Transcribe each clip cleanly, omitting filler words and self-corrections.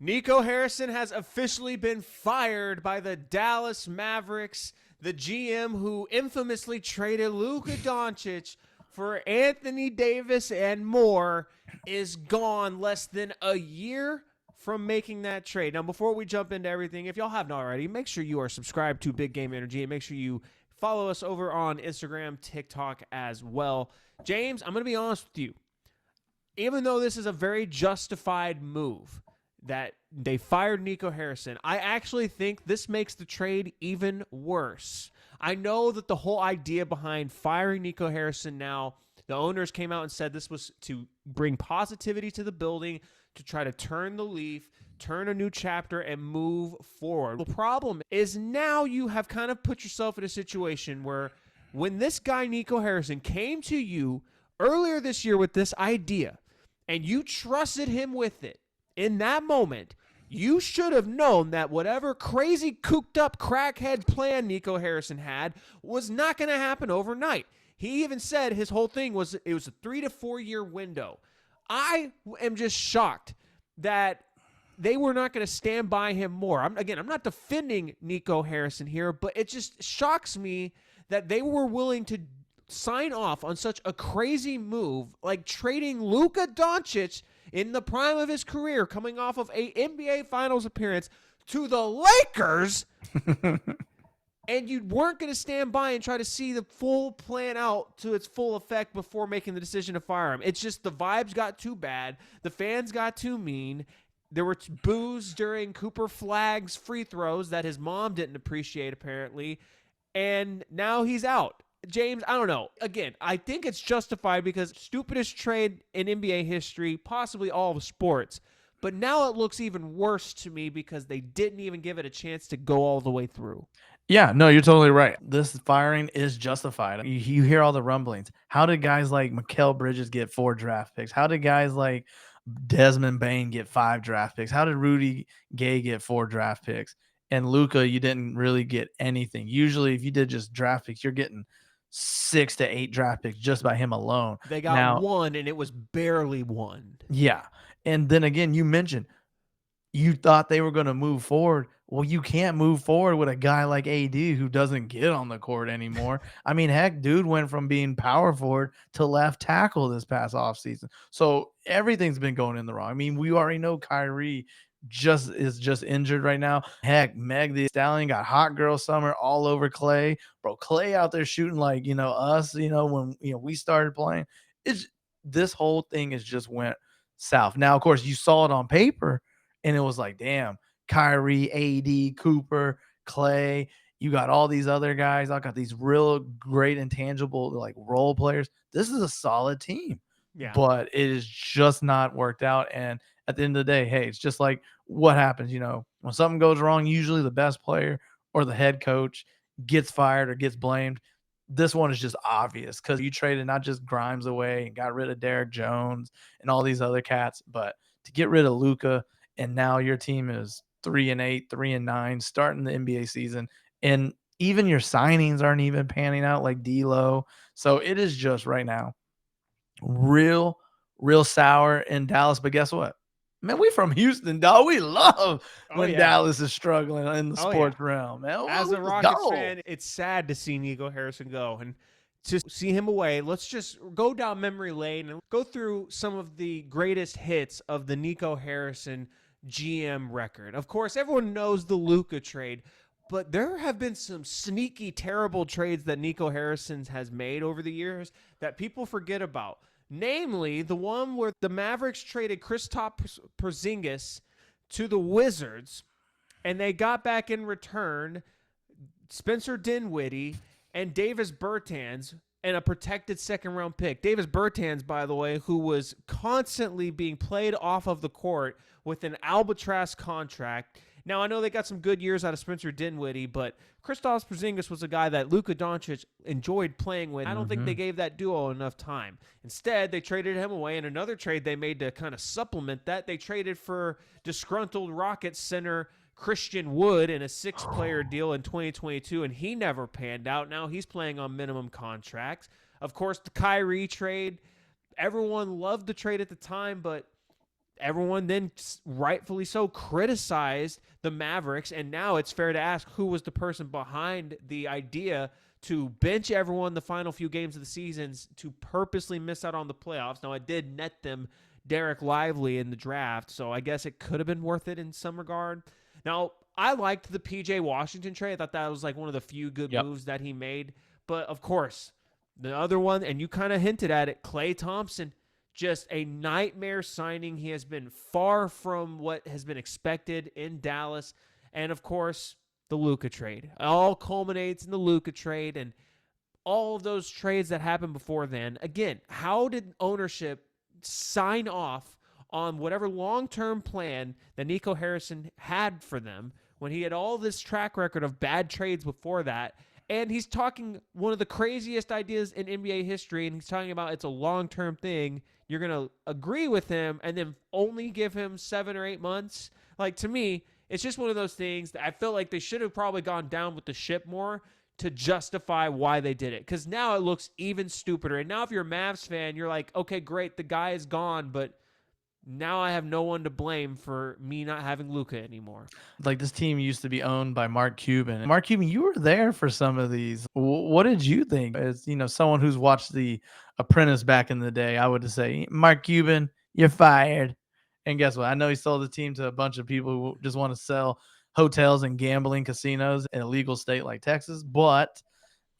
Nico Harrison has officially been fired by the Dallas Mavericks. The GM who infamously traded Luka Dončić for Anthony Davis and more is gone less than a year from making that trade. Now, before we jump into everything, if y'all haven't already, make sure you are subscribed to Big Game Energy and make sure you follow us over on Instagram, TikTok as well. James, I'm going to be honest with you. Even though this is a very justified move that they fired Nico Harrison, I actually think this makes the trade even worse. I know that the whole idea behind firing Nico Harrison now, the owners came out and said this was to bring positivity to the building, to try to turn the leaf, turn a new chapter, and move forward. The problem is now you have kind of put yourself in a situation where when this guy Nico Harrison came to you earlier this year with this idea, and you trusted him with it, in that moment, you should have known that whatever crazy cooked up crackhead plan Nico Harrison had was not going to happen overnight. He even said his whole thing was it was a 3 to 4 year window. I am just shocked that they were not going to stand by him more. I'm not defending Nico Harrison here, but it just shocks me that they were willing to sign off on such a crazy move, like trading Luka Dončić in the prime of his career, coming off of a NBA Finals appearance, to the Lakers, and you weren't going to stand by and try to see the full plan out to its full effect before making the decision to fire him. It's just the vibes got too bad. The fans got too mean. There were boos during Cooper Flagg's free throws that his mom didn't appreciate, apparently, and now he's out. James, I don't know. Again, I think it's justified because stupidest trade in NBA history, possibly all of sports. But now it looks even worse to me because they didn't even give it a chance to go all the way through. Yeah, no, you're totally right. This firing is justified. You hear all the rumblings. How did guys like Mikal Bridges get 4 draft picks? How did guys like Desmond Bane get 5 draft picks? How did Rudy Gay get 4 draft picks? And Luka, you didn't really get anything. Usually, if you did just draft picks, you're getting 6 to 8 draft picks just by him alone. They got one, and it was barely one. Yeah. And then again, you mentioned you thought they were going to move forward. Well, you can't move forward with a guy like AD who doesn't get on the court anymore. I mean, heck, dude went from being power forward to left tackle this past offseason. So everything's been going in the wrong. I mean, we already know Kyrie is just injured right now. Heck, Meg the Stallion got hot girl summer all over Clay. Bro, Clay out there shooting like, us, when, we started playing. This whole thing has just went south. Now, of course, you saw it on paper, and it was like, damn, Kyrie, AD, Cooper, Clay, you got all these other guys. I got these real great intangible like role players. This is a solid team. Yeah. But it is just not worked out. And at the end of the day, hey, it's just like what happens, when something goes wrong, usually the best player or the head coach gets fired or gets blamed. This one is just obvious because you traded not just Grimes away and got rid of Derek Jones and all these other cats, but to get rid of Luka, and now your team is 3-8, 3-9, starting the NBA season, and even your signings aren't even panning out like D'Lo. So it is just right now real sour in Dallas. But guess what? Man, we from Houston, dog. We love when Dallas is struggling in the sports realm, man. As a Rockets fan, it's sad to see Nico Harrison go. And to see him away, let's just go down memory lane and go through some of the greatest hits of the Nico Harrison GM record. Of course, everyone knows the Luka trade, but there have been some sneaky, terrible trades that Nico Harrison has made over the years that people forget about. Namely, the one where the Mavericks traded Kristaps Porziņģis to the Wizards, and they got back in return Spencer Dinwiddie and Davis Bertans and a protected second-round pick. Davis Bertans, by the way, who was constantly being played off of the court with an albatross contract. Now, I know they got some good years out of Spencer Dinwiddie, but Kristaps Porziņģis was a guy that Luka Dončić enjoyed playing with. I don't think they gave that duo enough time. Instead, they traded him away, and another trade they made to kind of supplement that, they traded for disgruntled Rockets center Christian Wood in a 6-player deal in 2022, and he never panned out. Now he's playing on minimum contracts. Of course, the Kyrie trade, everyone loved the trade at the time, but everyone then rightfully so criticized the Mavericks, and now it's fair to ask who was the person behind the idea to bench everyone the final few games of the seasons to purposely miss out on the playoffs. Now, it did net them Derek Lively in the draft, so I guess it could have been worth it in some regard. Now, I liked the P.J. Washington trade. I thought that was like one of the few good moves that he made. But, of course, the other one, and you kind of hinted at it, Klay Thompson, just a nightmare signing. He has been far from what has been expected in Dallas. And, of course, the Luka trade. It all culminates in the Luka trade and all of those trades that happened before then. Again, how did ownership sign off on whatever long-term plan that Nico Harrison had for them when he had all this track record of bad trades before that? And he's talking one of the craziest ideas in NBA history, and he's talking about it's a long-term thing. You're going to agree with him and then only give him 7 or 8 months? Like, to me, it's just one of those things that I feel like they should have probably gone down with the ship more to justify why they did it. Because now it looks even stupider. And now if you're a Mavs fan, you're like, okay, great, the guy is gone, but now I have no one to blame for me not having Luka anymore. Like, this team used to be owned by Mark Cuban. Mark Cuban, you were there for some of these. What did you think? As someone who's watched The Apprentice back in the day, I would say, Mark Cuban, you're fired. And guess what? I know he sold the team to a bunch of people who just want to sell hotels and gambling casinos in a legal state like Texas. But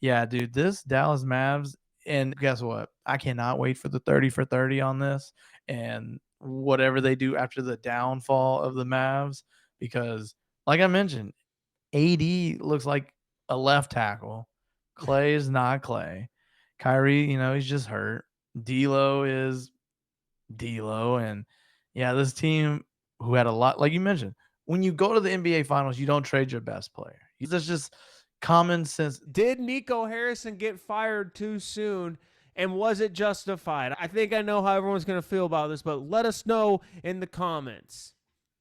yeah, dude, this Dallas Mavs, and guess what? I cannot wait for the 30 for 30 on this and whatever they do after the downfall of the Mavs, because like I mentioned, AD looks like a left tackle. Klay is not Klay. Kyrie, he's just hurt. D'Lo is D'Lo. And yeah, this team who had a lot, like you mentioned, when you go to the NBA Finals, you don't trade your best player. That's just common sense. Did Nico Harrison get fired too soon? And was it justified? I think I know how everyone's going to feel about this, but let us know in the comments.